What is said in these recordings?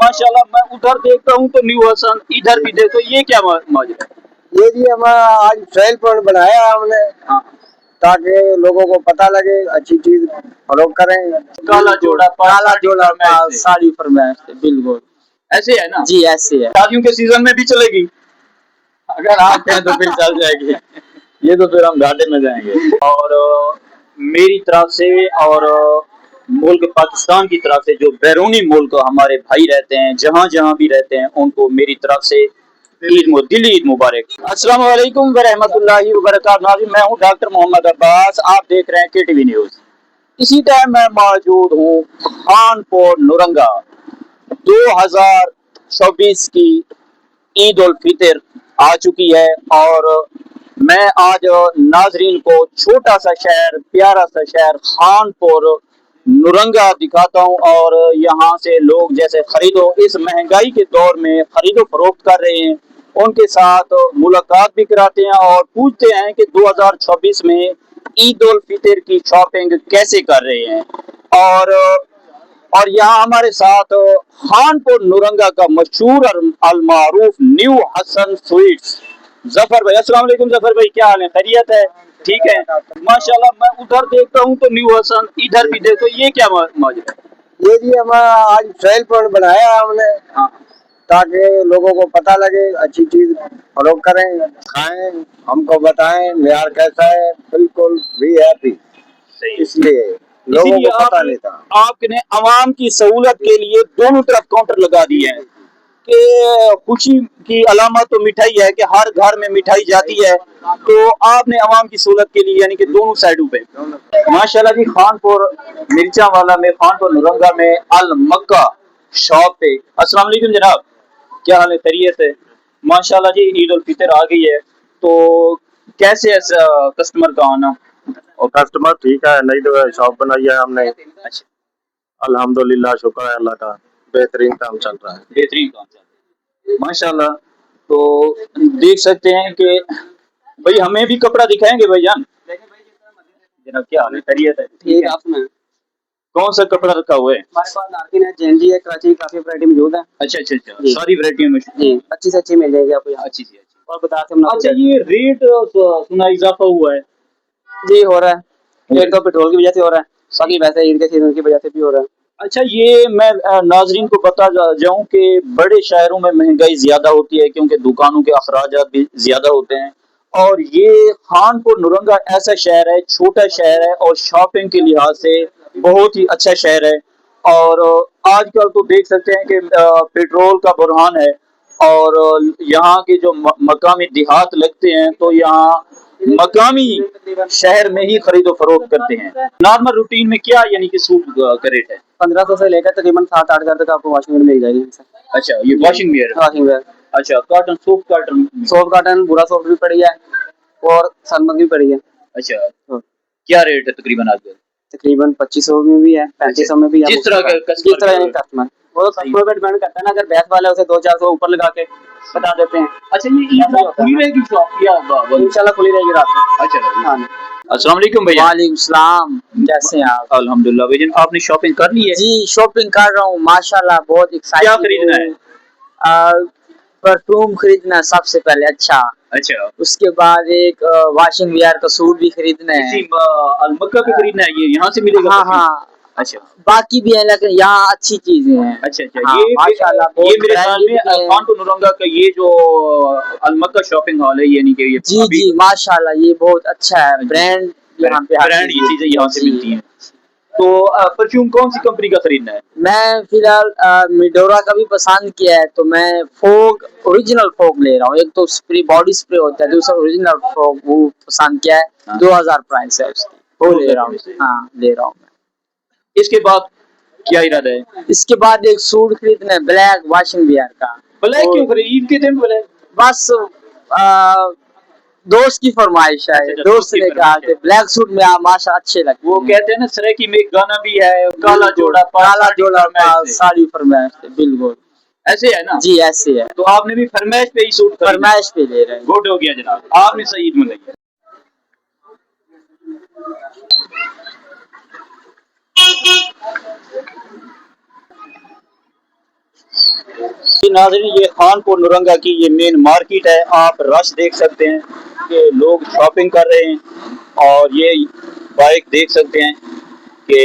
माशाल्लाह मैं उधर देखता हूँ तो न्यू हसन, इधर भी देखो, ये क्या माजरा है? ये जी हमारा आज सेल पॉइंट बनाया है हमने, हाँ, ताकि लोगों को पता लगे, अच्छी चीज फरोख्त करें। काला जोड़ा पास, काला जोड़ा फरमाइश पास, से। साड़ी फरमाइश से, बिल्कुल ऐसे है ना जी, ऐसे है। शादियों के सीजन में भी चलेगी। अगर आप कहें तो फिर चल जाएगी। ये तो फिर हम घाटे में जाएंगे। और मेरी तरफ से और मुल्क पाकिस्तान की तरफ से जो बैरूनी मुल्क हमारे भाई रहते हैं, जहाँ जहाँ भी रहते हैं, उनको मेरी तरफ से दिली ईद मुबारक। अस्सलाम वालेकुम व रहमतुल्लाहि व बरकातहू। नाज़रीन, मैं हूँ डॉक्टर मोहम्मद अब्बास, आप देख रहे हैं KTV न्यूज। इसी टाइम मैं मौजूद हूँ खानपुर नुरंगा। 2024 की ईद उल फितर आ चुकी है और मैं आज नाजरीन को छोटा सा शहर, प्यारा सा शहर खानपुर नुरंगा दिखाता हूँ। और यहाँ से लोग जैसे खरीदो, इस महंगाई के दौर में खरीदो फरोख्त कर रहे हैं, उनके साथ मुलाकात भी कराते हैं और पूछते हैं कि 2026 में ईद उल फितर की शॉपिंग कैसे कर रहे हैं। और यहाँ हमारे साथ खानपुर नुरंगा का मशहूर अल मारूफ न्यू हसन स्वीट्स जफर भाई। अस्सलाम वालेकुम जफर भाई, क्या हाल है? खैरियत है? ठीक है माशाल्लाह। मैं उधर देखता हूँ तो न्यू हसन, इधर भी देखो, ये क्या माजरा है? ये जी हमारा आज सेल पॉइंट बनाया है हमने, हाँ, ताकि लोगों को पता लगे, अच्छी चीज फरोख्त करें, खाएं, हमको बताएं मेयार कैसा है। बिल्कुल भी हैप्पी, सही। इसलिए लोगों इसीलिए को पता नहीं था। आपने अवाम की सहूलत के लिए दोनों तरफ काउंटर लगा दिए हैं कि खुशी की अलामत तो मिठाई है कि हर घर में मिठाई जाती है, तो आपने अवाम की सहूलत के लिए यानी कि दोनों साइडों पे माशाल्लाह जी। खानपुर मिर्चा वाला में, खानपुर नुरंगा में अल मक्का शॉप पे। अस्सलाम वालेकुम जनाब, क्या हाल है? खैरियत है? माशाल्लाह जी, ईद उल फितर आ गई है, तो कैसे है कस्टमर का आना? और कस्टमर ठीक है, नई तो शॉप बनाई है हमने, अच्छा, अल्हम्दुलिल्लाह, शुक्र है अल्लाह का, बेहतरीन काम चल रहा है। बेहतरीन काम चल रहा है माशाल्लाह। तो देख सकते हैं कि भाई हमें भी कपड़ा दिखाएंगे भाईजान? जनाब, क्या हाल है? खैरियत है? ठीक है, आपने कौन सा कपड़ा रखा हुआ है? हमारे पास नार्किन है, जेनजी है, कराची की काफी वैरायटी मौजूद है। अच्छा अच्छा अच्छा, जी सारी वैरायटी में जी, अच्छी से अच्छी मिल जाएगी आपको यहाँ। अच्छी सी अच्छी। और बता हम अच्छा, ये रेट सुना इजाफा हुआ है? जी हो रहा है, एक तो पेट्रोल की वजह से हो रहा है, बाकी वैसे ईद के सीजन की वजह से भी हो रहा है। अच्छा, ये मैं नाजरीन को बता जाऊं कि बड़े शहरों में महंगाई ज्यादा होती है क्योंकि दुकानों के अखराजात भी ज्यादा होते हैं, और ये खानपुर नुरंगा ऐसा शहर है, छोटा शहर है और शॉपिंग के लिहाज से बहुत ही अच्छा शहर है। और आजकल तो देख सकते हैं कि पेट्रोल का बुरहान है, और यहाँ के जो मकामी देहात लगते हैं तो यहाँ मकामी शहर में ही खरीदो फरोख्त करते हैं। नॉर्मल रूटीन में क्या यानी कि सूट का रेट है? 1500 से लेकर तकरीबन 7-8 हजार तक आपको वॉशिंग मिल जाएगी। अच्छा, ये वॉशिंग वेयर? वॉशिंग वेयर, अच्छा, cotton, soap cotton? Soap cotton, बुरा सोप भी पड़ी है और सनमत भी पड़ी है। अच्छा, हाँ। क्या रेट है तकरीबन आजकल? तकरीबन 2500 में भी है, 3500 में भी है, जिस तरह का जिस तरह यानी कस्टमर, वो कस्टमर पे डिपेंड करता है ना। अगर बैस वाला है उसे 2-400 ऊपर लगा के बता देते हैं। अच्छा, ये ईद में खुली रहेगी शॉप या इंशाल्लाह खुली रहेगी रात को। अच्छा, हाँ। अस्सलाम वालेकुम भैया। वालेकुम सलाम, कैसे हैं आप? अल्हम्दुलिल्लाह भाईजान, आपने शॉपिंग कर ली है? जी शॉपिंग कर रहा हूँ माशाल्लाह, बहुत एक्साइटेड। क्या खरीदना है? परफ्यूम खरीदना सबसे पहले, अच्छा अच्छा, उसके बाद एक वॉशिंग वेयर का सूट भी खरीदना है। किसी अलमक्का पे खरीदना है? ये यहाँ से मिलेगा? हाँ परफ्यूम? हाँ, अच्छा बाकी भी है लेकिन यहाँ अच्छी चीजें हैं। अच्छा अच्छा। हाँ, ये माशाल्लाह ये मेरे ख्याल branded में भी है। खानपुर नुरंगा का ये जो अलमक्का शॉपिंग हॉल है, यानी कि ये जी अभी जी माशाल्लाह, ये बहुत अच्छा है, ब्रांड यहाँ पे हर ब्रांड, ये चीज़ चीजें यहाँ से जी। मिलती हैं। तो परफ्यूम कौन सी कंपनी का खरीदना है? मैं फिलहाल मिडोरा का भी पसंद किया है, तो मैं फोग, ओरिजिनल फोग ले रहा हूँ। एक तो स्प्रे, बॉडी स्प्रे होता है, दूसरा ओरिजिनल फोग, वो पसंद किया है। हाँ। 2000 प्राइस है उसकी, वो ले रहा हूँ। हाँ, ले रहा हूँ मैं। इसके बाद क्या इरादा है? इसके बाद एक सूट खरीदना है, ब्लैक वॉशिंग वेयर का। ब्लैक क्यों खरीद? ईद के दिन ब्लैक? बस दोस्त की फरमाइश है, अच्छा, दोस्त ने कहा कि ब्लैक सूट में आप माशा अच्छे लगते वो हैं। कहते हैं ना, सरेकी में एक गाना भी है, काला जोड़ा पास, काला जोड़ा फरमाइश से। साड़ी फरमाइश से, बिल्कुल ऐसे है ना? जी, ऐसे है। तो आपने भी फरमाइश पे ही सूट खरीदा? फरमाइश पे ले रहे हैं। गुड हो गया जनाब, आपने सही ईद मनाई। ناظرین یہ خانپور نورنگا کی یہ مین مارکیٹ ہے. آپ رش دیکھ سکتے ہیں کہ لوگ شاپنگ کر رہے ہیں اور یہ بائک دیکھ سکتے ہیں کہ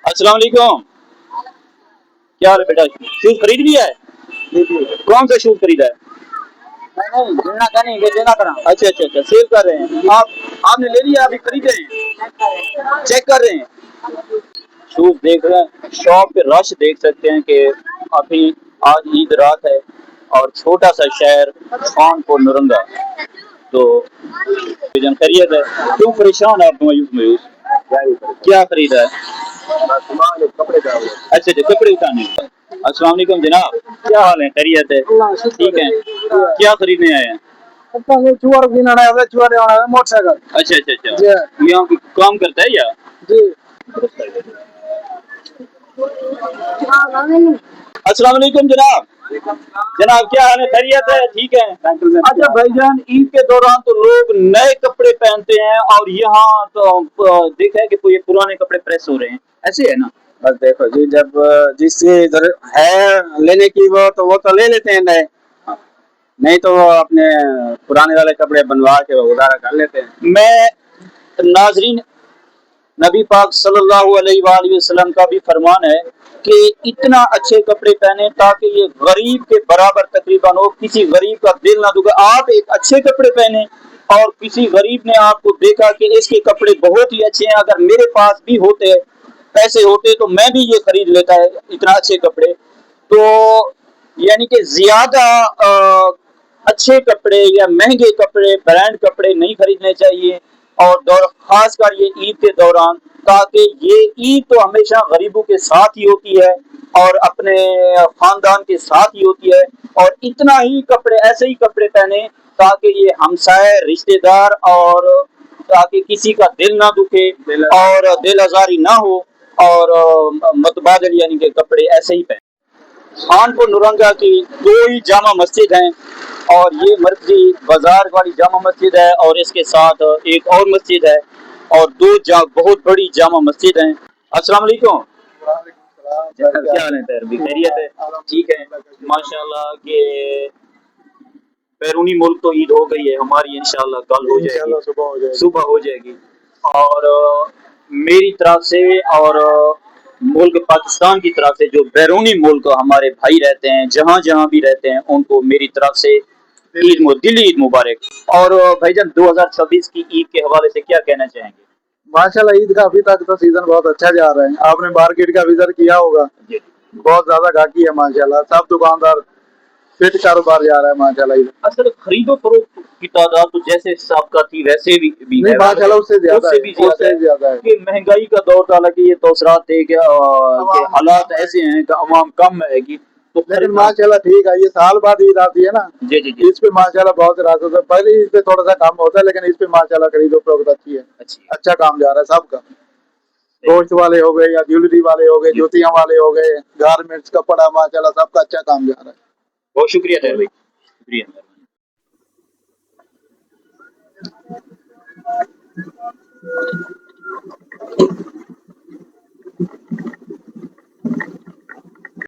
السلام علیکم. کیا حال ہے بیٹا؟ شوز خرید لیا ہے؟ کون سا شوز خریدا ہے؟ اچھا اچھا اچھا سیل کر رہے ہیں آپ نے لے لیا ابھی خرید رہے ہیں چیک کر رہے ہیں شوز دیکھ رہے ہیں. شاپ پہ رش دیکھ سکتے ہیں کہ ابھی آج عید رات ہے اور چھوٹا سا شہر خانپور نورنگا. تو خیریت ہے؟ کیوں پریشان ہے آپ مایوس کیا خریدا ہے؟ کپڑے کا. اچھا اچھا کپڑے اٹھانے. السلام علیکم جناب, کیا حال ہے؟ خیریت ہے؟ ٹھیک ہے. کیا خریدنے آئے ہیں؟ Motor cycle. اچھا اچھا اچھا یہاں کام کرتا ہے یا السلام علیکم جناب. جناب کیا حال ہے؟ خیریت ہے؟ ٹھیک ہے. اچھا بھائی جان, عید کے دوران تو لوگ نئے کپڑے پہنتے ہیں اور یہاں تو دیکھا ہے کہ یہ پرانے کپڑے پریس ہو رہے ہیں, ایسے ہے نا؟ بس دیکھو جی, جب جس سے ہے لینے کی وہ تو لے لیتے ہیں نئے, نہیں تو وہ اپنے پرانے والے کپڑے بنوا کے ادارہ کر لیتے ہیں. میں ناظرین نبی پاک صلی اللہ علیہ وآلہ وسلم کا بھی فرمان ہے کہ اتنا اچھے کپڑے پہنے تاکہ یہ غریب کے برابر تقریباً ہو, کسی غریب کا دل نہ دکھے. آپ ایک اچھے کپڑے پہنے اور کسی غریب نے آپ کو دیکھا کہ اس کے کپڑے بہت ہی اچھے ہیں, اگر میرے پاس بھی ہوتے پیسے ہوتے تو میں بھی یہ خرید لیتا ہے اتنا اچھے کپڑے. تو یعنی کہ زیادہ اچھے کپڑے یا مہنگے کپڑے برانڈ کپڑے نہیں خریدنے چاہیے, اور خاص کر یہ عید کے دوران, تاکہ یہ عید تو ہمیشہ غریبوں کے ساتھ ہی ہوتی ہے اور اپنے خاندان کے ساتھ ہی ہوتی ہے. اور اتنا ہی کپڑے, ایسے ہی کپڑے پہنے تاکہ یہ ہمسائے رشتہ دار اور تاکہ کسی کا دل نہ دکھے اور دل آزاری نہ ہو, اور متبادل یعنی کہ کپڑے ایسے ہی پہنے. خانپور نورنگا کی دو ہی جامع مسجد ہیں, اور یہ مرکزی بازار والی جامع مسجد ہے اور اس کے ساتھ ایک اور مسجد ہے, اور دو بہت بڑی جامع مسجد ہیں. السلام علیکم. کیا حال ہے؟ خیریت ہے؟ ٹھیک ہے ماشاء اللہ. کہ بیرونی ملک تو عید ہو گئی ہے ہماری, انشاءاللہ کل ہو جائے گی, صبح ہو جائے گی. اور میری طرف سے اور ملک پاکستان کی طرف سے جو بیرونی ملک ہمارے بھائی رہتے ہیں جہاں جہاں بھی رہتے ہیں, ان کو میری طرف سے دلی عید مبارک. اور بھائی جان 2026 کی عید کے حوالے سے کیا کہنا چاہیں گے؟ ماشاءاللہ عید کا ابھی تک تو سیزن بہت اچھا جا رہا ہے. آپ نے مارکیٹ کا وزٹ کیا ہوگا, بہت زیادہ گاہکی ہے ماشاءاللہ. سب دکاندار فٹ کاروبار جا رہا ہے ماشاءاللہ. اصل خرید و فروخت کی تعداد تو جیسے سابقہ تھی ویسے بھی نہیں ماشاءاللہ اس سے زیادہ ہے. کہ مہنگائی کا دور تھا, کہ یہ توسرات تھے کہ حالات ایسے ہیں کہ عوام کم ہے گی, لیکن ماشاءاللہ ٹھیک ہے. یہ سال بعد عید آتی ہے نا, جی جی جی, اس پہ ماشاءاللہ بہت راحت ہوتا ہے. پہلے اس پہ تھوڑا سا کام ہوتا ہے, لیکن اس پہ ماشاءاللہ خرید و فروخت اچھی ہے, اچھا کام جا رہا ہے سب کا. گوشت والے ہو گئے یا جیولری والے ہو گئے, جوتیاں والے ہو گئے, گارمنٹس کپڑا, ماشاءاللہ سب کا اچھا کام جا رہا ہے. بہت شکریہ طاہر بھائی, شکریہ.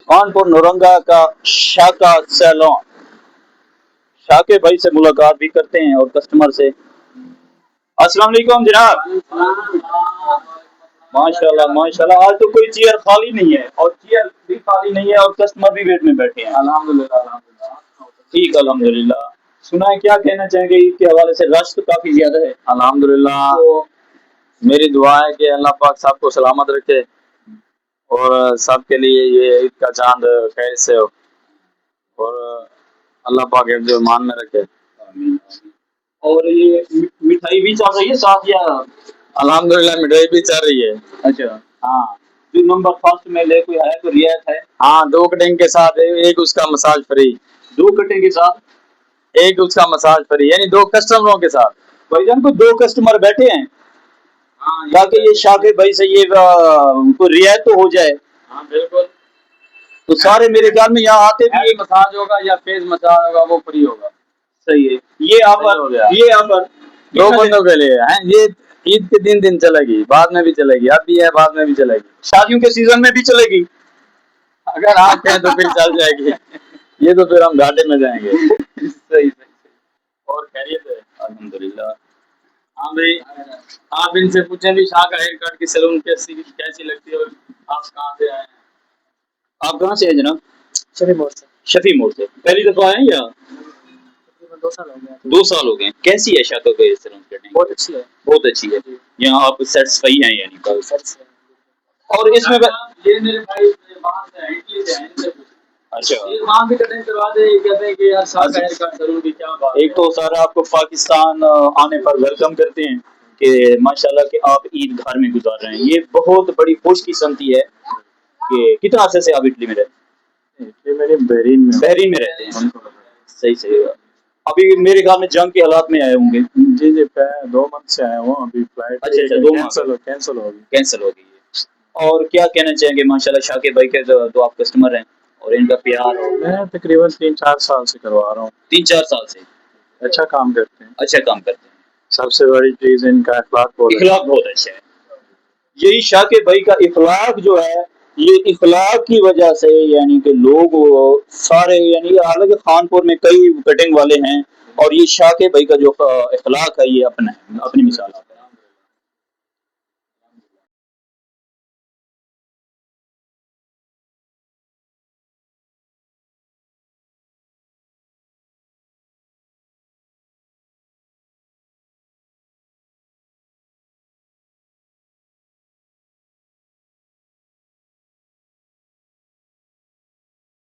خانپور نورنگا کا شاکا سیلون, شاکے بھائی سے ملاقات بھی کرتے ہیں اور کسٹمر سے. السلام علیکم جناب. ماشاءاللہ ماشاءاللہ, آج تو کوئی چیئر خالی نہیں ہے, اور چیئر بھی خالی نہیں ہے اور کسٹمر بھی ویٹ میں بیٹھے ہیں. الحمدللہ ٹھیک الحمدللہ. سنا ہے, کیا کہنا چاہیں گے عید کے حوالے سے؟ رش تو کافی زیادہ ہے. الحمدللہ. میری دعا ہے کہ اللہ پاک سب کو سلامت رکھے اور سب کے لیے یہ عید کا چاند خیر سے ہو, اور اللہ پاک حفظ و ایمان میں رکھے. اور یہ مٹھائی بھی چل رہی ہے ساتھ یا؟ الحمدللہ مٹھائی بھی چل رہی ہے. اچھا ہاں, جو نمبر فرسٹ میں لے کوئی ہے تو رعایت ہے؟ ہاں, 2 کٹنگ کے ساتھ ایک اس کا مساج فری. 2 کٹنگ کے ساتھ ایک اس کا مساج فری, یعنی 2 کسٹمروں کے ساتھ. بھائی جان کو 2 کسٹمر بیٹھے ہیں, تاکہ یہ شاکر بھائی سے یہ رعایت تو ہو جائے. ہاں بالکل. تو سارے میرے خیال میں یہاں آتے بھی ایک مساج ہوگا یا فیس مساج ہوگا, وہ فری ہوگا. صحیح ہے. یہ آفر 2 بندوں کے لیے ہیں. یہ ईद के दिन चलेगी, बाद में भी चलेगी, अब भी है, बाद में भी चलेगी। शादियों के सीजन में भी चलेगी। अगर आप कहें तो फिर चल जाएगी, ये तो फिर हम घाटे में जाएंगे। सही सही सही। और खैरियत है? अल्हम्दुलिल्लाह। हाँ भाई, आप इनसे पूछें भी शाह का हेयर कट की सैलून कैसी लगती है और आप कहाँ से आए हैं? आप कहाँ से हैं जनाब? शफी मोड़ से शफी मोड़ से। पहली दफा आए हैं या तकरीबन 2 साल हो गए हैं। 2 साल हो गए हैं? कैसी है शाह का हेयर सैलून कटिंग? बहुत अच्छी है। बहुत अच्छी है। यहाँ आप सेटिस्फाई हैं यानी कि? सच से और इसमें ये मेरे भाई बाहर से हैं, इटली से हैं, इनसे पूछो। अच्छा, ये वहाँ भी कटिंग करवा दे, ये कहते हैं कि यार शाह का हेयर कट सैलून की क्या बात एक तो सर आपको पाकिस्तान आने पर वेलकम करते हैं कि माशाल्लाह कि आप ईद घर में गुजार रहे हैं। ये बहुत बड़ी खुशकिस्मती है कि कितना अरसे से आप इटली में रहते हैं? इटली में बहरीन में रहते हैं। सही सही। अभी मेरे ख्याल में जंग के हालात में आए होंगे। जी 2 मंथ से आया हूँ, अभी फ्लाइट अच्छा, 2 मंथ कैंसिल हो गई। कैंसिल हो गई है। और क्या कहना चाहेंगे माशाल्लाह शाह के भाई के जो आप कस्टमर हैं और इनका प्यार? मैं तकरीबन 3-4 साल से करवा रहा हूँ। 3-4 साल से अच्छा काम करते हैं। अच्छा काम करते हैं। सबसे बड़ी चीज इनका इखलाक बहुत अच्छा है। यही शाह के भाई का इखलाक जो है, ये इखलाक की वजह से यानी कि लोग सारे यानी हालांकि खानपुर में कई कटिंग वाले हैं और ये शाह के भाई का जो इखलाक है ये अपनी मिसाल है।